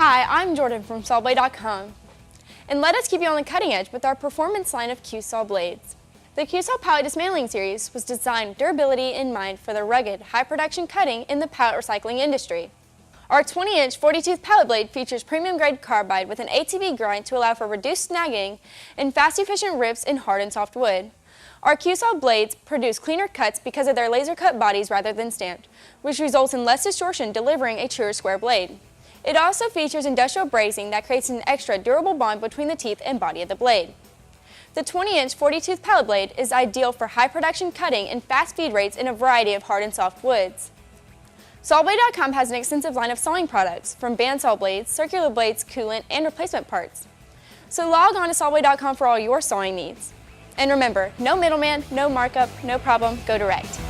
Hi, I'm Jordan from Sawblade.com, and let us keep you on the cutting edge with our performance line of Qsaw blades. The Qsaw Pallet Dismantling series was designed with durability in mind for the rugged, high-production cutting in the pallet recycling industry. Our 20-inch 40-tooth pallet blade features premium-grade carbide with an ATB grind to allow for reduced snagging and fast, efficient rips in hard and soft wood. Our Qsaw blades produce cleaner cuts because of their laser-cut bodies rather than stamped, which results in less distortion, delivering a truer square blade. It also features industrial brazing that creates an extra durable bond between the teeth and body of the blade. The 20-inch 40-tooth pallet blade is ideal for high production cutting and fast feed rates in a variety of hard and soft woods. Sawblade.com has an extensive line of sawing products, from bandsaw blades, circular blades, coolant, and replacement parts. So log on to Sawblade.com for all your sawing needs. And remember, no middleman, no markup, no problem, go direct.